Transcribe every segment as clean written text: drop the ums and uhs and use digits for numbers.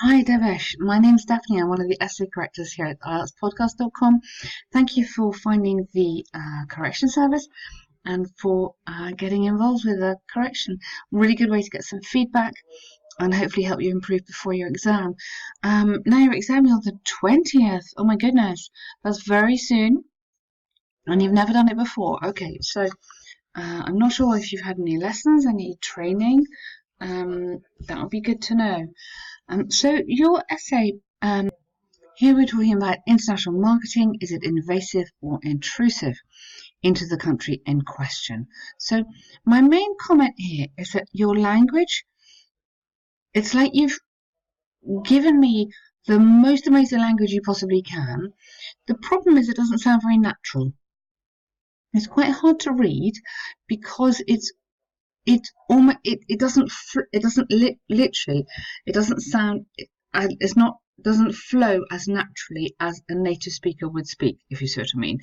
Hi Devesh, my name's Daphne. I'm one of the essay correctors here at IELTSpodcast.com. Thank you for finding the correction service and for getting involved with the correction. Really good way to get some feedback and hopefully help you improve before your exam. Now your exam is on the 20th. Oh my goodness, that's very soon and you've never done it before. Okay, so I'm not sure if you've had any lessons, any training. That would be good to know. So your essay, here we're talking about international marketing. Is it invasive or intrusive into the country in question? So my main comment here is that your language, it's like you've given me the most amazing language you possibly can. The problem is it doesn't sound very natural. It's quite hard to read because it doesn't sound it's not doesn't flow as naturally as a native speaker would speak, if you see what I mean.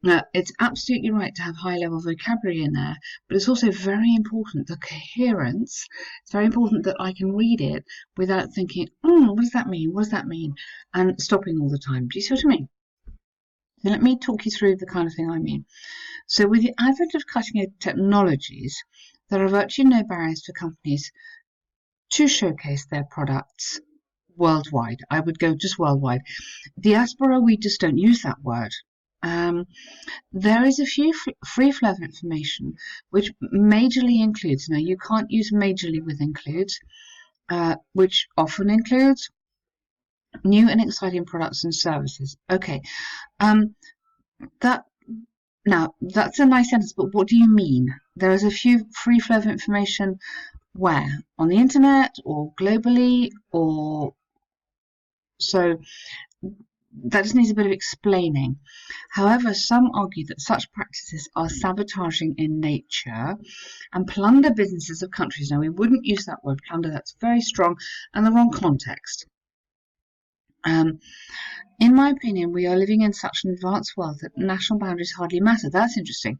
Now, it's absolutely right to have high level vocabulary in there, but it's also very important the coherence. It's very important that I can read it without thinking, what does that mean? What does that mean? And stopping all the time. Do you see what I mean? So let me talk you through the kind of thing I mean. So with the advent of cutting-edge technologies, there are virtually no barriers for companies to showcase their products worldwide. I would go just worldwide. Diaspora, we just don't use that word. There is a few free flow of information which majorly includes, now you can't use majorly with includes, which often includes new and exciting products and services. Okay, that now that's a nice sentence, but what do you mean? There is a few free flow of information where? On the internet or globally or so that just needs a bit of explaining. However, some argue that such practices are sabotaging in nature and plunder businesses of countries. Now, we wouldn't use that word plunder, that's very strong and the wrong context. In my opinion, we are living in such an advanced world that national boundaries hardly matter. That's interesting.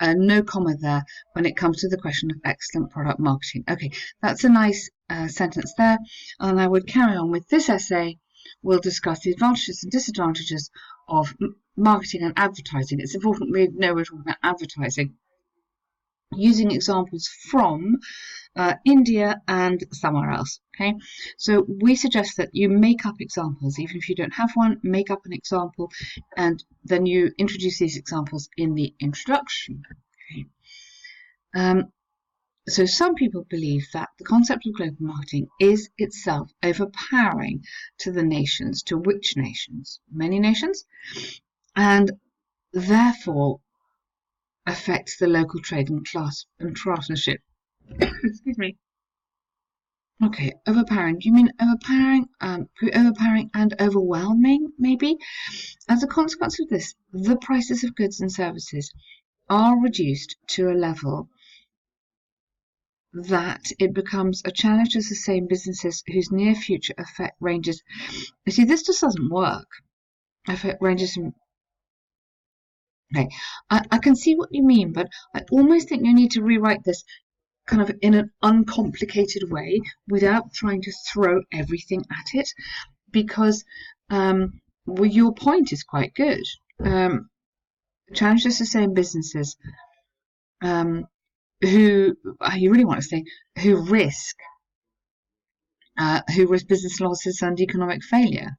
No comma there when it comes to the question of excellent product marketing. Okay, that's a nice sentence there. And I would carry on with this essay. We'll discuss the advantages and disadvantages of marketing and advertising. It's important we know we're talking about advertising, using examples from India and somewhere else. Okay, so we suggest that you make up examples, even if you don't have one, make up an example, and then you introduce these examples in the introduction. Okay. So some people believe that the concept of global marketing is itself overpowering to the nations. To which nations? Many nations, and therefore affects the local trade and class and craftsmanship. Excuse me. Okay, overpowering. Do you mean overpowering and overwhelming, maybe? As a consequence of this, the prices of goods and services are reduced to a level that it becomes a challenge to sustain businesses whose near future effect ranges. You see, this just doesn't work. Effect ranges from. Okay, I can see what you mean, but I almost think you need to rewrite this kind of in an uncomplicated way without trying to throw everything at it, because well, your point is quite good. Challenge to sustain businesses who you really want to say who risk business losses and economic failure.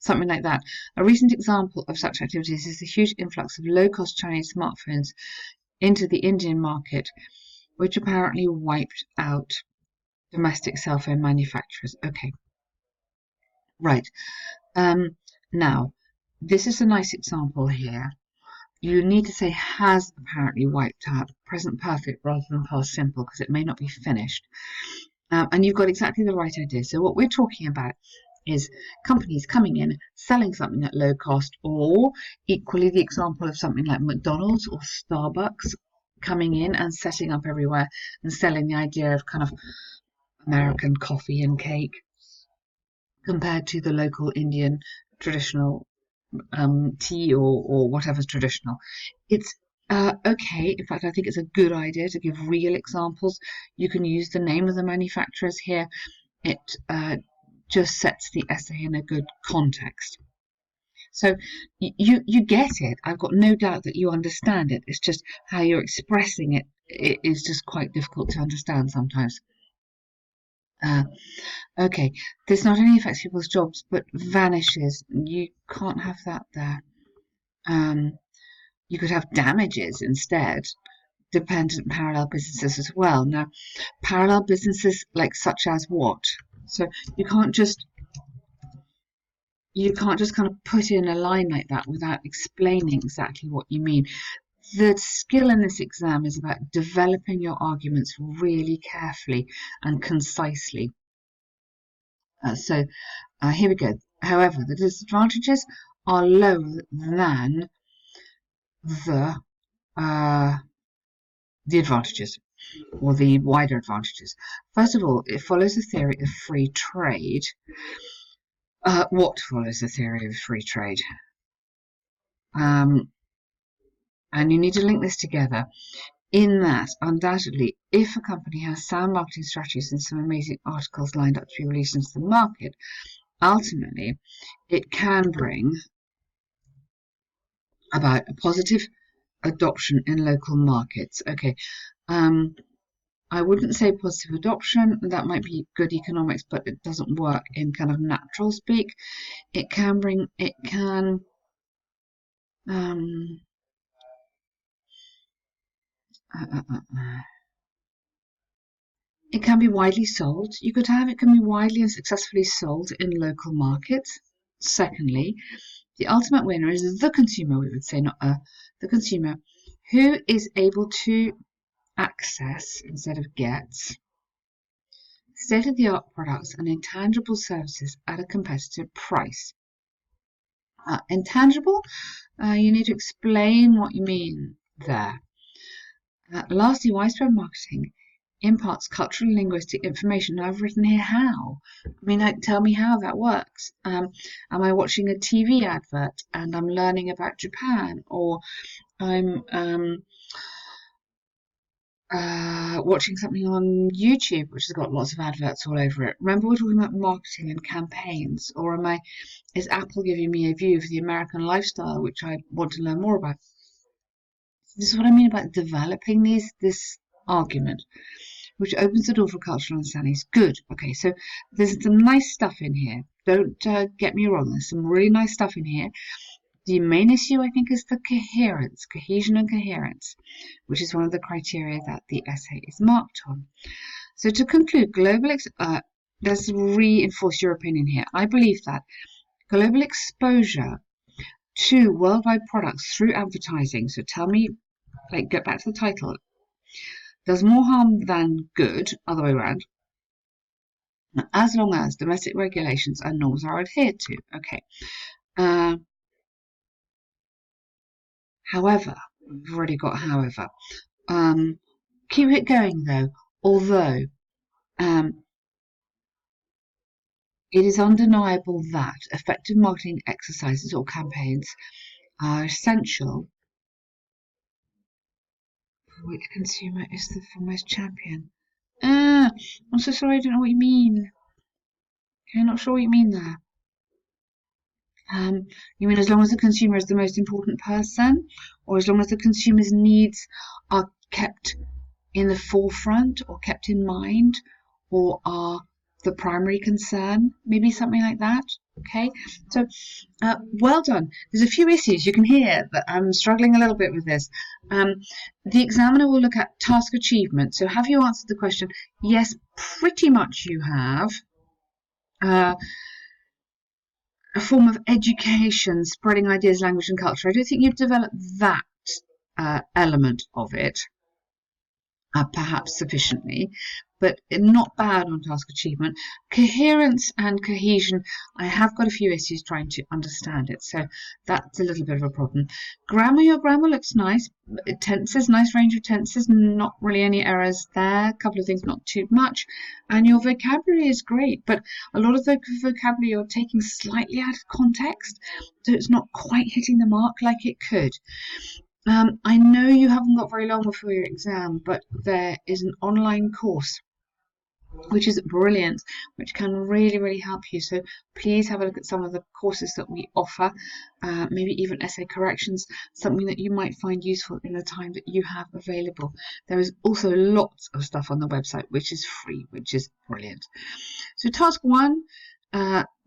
Something like that. A recent example of such activities is the huge influx of low-cost Chinese smartphones into the Indian market, which apparently wiped out domestic cell phone manufacturers. Okay, right. Now, this is a nice example here. You need to say has apparently wiped out, present perfect rather than past simple, because it may not be finished. And you've got exactly the right idea. So what we're talking about is companies coming in, selling something at low cost, or equally the example of something like McDonald's or Starbucks coming in and setting up everywhere and selling the idea of kind of American coffee and cake compared to the local Indian traditional tea or whatever's traditional. It's okay. In fact, I think it's a good idea to give real examples. You can use the name of the manufacturers here, it just sets the essay in a good context. So you get it. I've got no doubt that you understand it. It's just how you're expressing it. It is just quite difficult to understand sometimes. Okay, this not only affects people's jobs but vanishes. You can't have that there. You could have damages instead. Dependent parallel businesses as well. Now, parallel businesses like such as what? So you can't just kind of put in a line like that without explaining exactly what you mean. The skill in this exam is about developing your arguments really carefully and concisely. So here we go. However, the disadvantages are lower than the uh, advantages, or the wider advantages. First of all, it follows the theory of free trade. What follows the theory of free trade? And you need to link this together. In that, undoubtedly, if a company has sound marketing strategies and some amazing articles lined up to be released into the market, ultimately, it can bring about a positive adoption in local markets. Okay, I wouldn't say positive adoption. That might be good economics, but it doesn't work in kind of natural speak. It can bring. Um, It can be widely sold. You could have it can be widely and successfully sold in local markets. Secondly, the ultimate winner is the consumer, we would say, not the consumer, who is able to access instead of gets state-of-the-art products and intangible services at a competitive price. Intangible, you need to explain what you mean there. Lastly, widespread marketing imparts cultural and linguistic information. Now, I've written here how. I mean, like, tell me how that works. Am I watching a TV advert and I'm learning about Japan, or I'm watching something on YouTube which has got lots of adverts all over it? Remember, we're talking about marketing and campaigns, or is Apple giving me a view of the American lifestyle which I want to learn more about? This is what I mean about developing this argument, which opens the door for cultural understanding. Is good. Okay, so there's some nice stuff in here. Don't get me wrong. There's some really nice stuff in here. The main issue, I think, is the cohesion and coherence, which is one of the criteria that the essay is marked on. So to conclude, let's reinforce your opinion here. I believe that global exposure to worldwide products through advertising. So tell me, get back to the title. Does more harm than good, other way around, as long as domestic regulations and norms are adhered to. Okay. However, we've already got however. Keep it going though, although it is undeniable that effective marketing exercises or campaigns are essential for which consumer is the foremost champion. I'm so sorry, I don't know what you mean. Okay, I'm not sure what you mean there. You mean as long as the consumer is the most important person, or as long as the consumer's needs are kept in the forefront or kept in mind, or are the primary concern? Maybe something like that. Okay, so well done. There's a few issues you can hear that I'm struggling a little bit with this. The examiner will look at task achievement. So have you answered the question? Yes, pretty much you have. A form of education, spreading ideas, language, and culture. I don't think you've developed that element of it, perhaps sufficiently, but not bad on task achievement. Coherence and cohesion, I have got a few issues trying to understand it, so that's a little bit of a problem. Grammar, your grammar looks nice. Tenses, nice range of tenses, not really any errors there. A couple of things, not too much. And your vocabulary is great, but a lot of the vocabulary you're taking slightly out of context, so it's not quite hitting the mark like it could. I know you haven't got very long before your exam, but there is an online course which is brilliant, which can really help you. So please have a look at some of the courses that we offer, maybe even essay corrections, something that you might find useful in the time that you have available. There is also lots of stuff on the website which is free, which is brilliant. So task 1,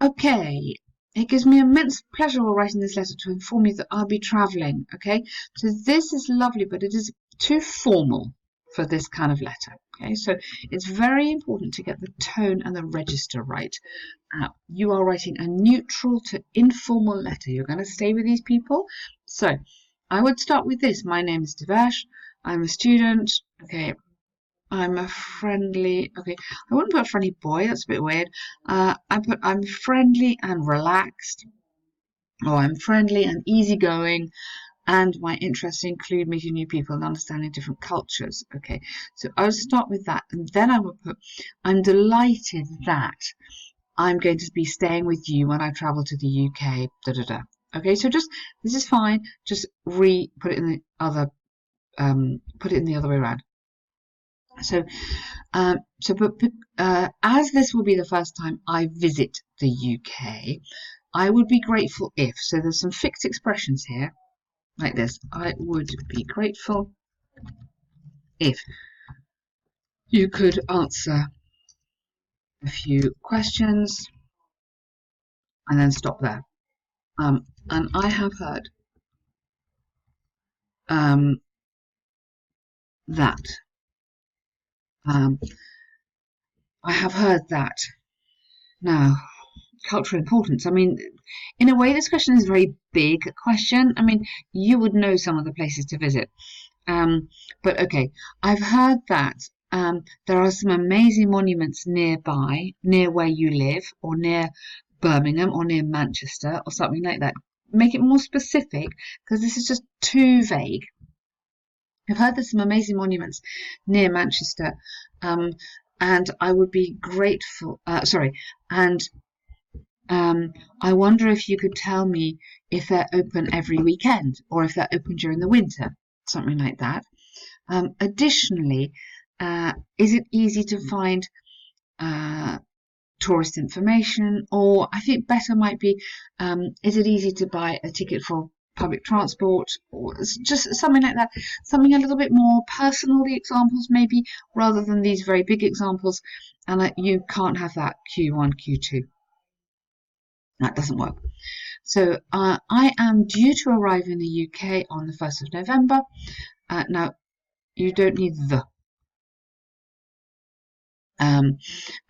okay. It gives me immense pleasure while writing this letter to inform you that I'll be travelling. Okay, so this is lovely, but it is too formal for this kind of letter. Okay, so it's very important to get the tone and the register right. You are writing a neutral to informal letter. You're going to stay with these people. So I would start with this. My name is Devesh. I'm a student. Okay, I'm a friendly, okay, I wouldn't put a friendly boy, that's a bit weird. I'm friendly and relaxed, or I'm friendly and easygoing, and my interests include meeting new people and understanding different cultures. Okay, so I would start with that, and then I would put, I'm delighted that I'm going to be staying with you when I travel to the UK, da da da. Okay, so just, this is fine, just put it in the other, put it in the other way around. So, as this will be the first time I visit the UK, I would be grateful if, so there's some fixed expressions here, like this. I would be grateful if you could answer a few questions and then stop there. And I have heard that. I have heard that. Now, cultural importance. I mean, in a way, this question is a very big question. I mean, you would know some of the places to visit. But okay, I've heard that there are some amazing monuments nearby, near where you live, or near Birmingham, or near Manchester, or something like that. Make it more specific, because this is just too vague. I've heard there's some amazing monuments near Manchester, and I would be grateful. I wonder if you could tell me if they're open every weekend or if they're open during the winter, something like that. Additionally, is it easy to find tourist information? Or I think better might be, is it easy to buy a ticket for public transport? Or just something like that. Something a little bit more personal, the examples maybe, rather than these very big examples. And you can't have that Q1, Q2. That doesn't work. So I am due to arrive in the UK on the 1st of November. Now, you don't need the.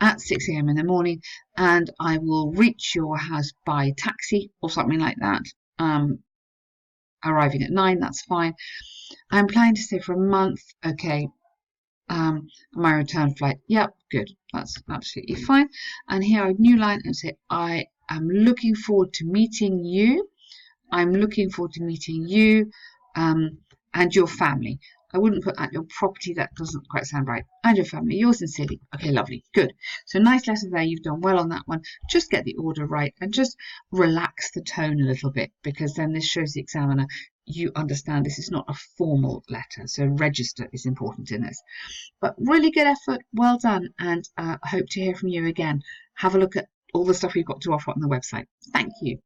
At 6 a.m. in the morning, and I will reach your house by taxi or something like that. Arriving at 9, that's fine. I'm planning to stay for a month. Okay. My return flight. Yep, good. That's absolutely fine. And here I new line and say, I am looking forward to meeting you. I'm looking forward to meeting you and your family. I wouldn't put at your property, that doesn't quite sound right. And your family, yours sincerely. Okay, lovely, good. So nice letter there, you've done well on that one. Just get the order right and just relax the tone a little bit, because then this shows the examiner you understand this is not a formal letter. So register is important in this. But really good effort, well done, and I hope to hear from you again. Have a look at all the stuff we've got to offer on the website. Thank you.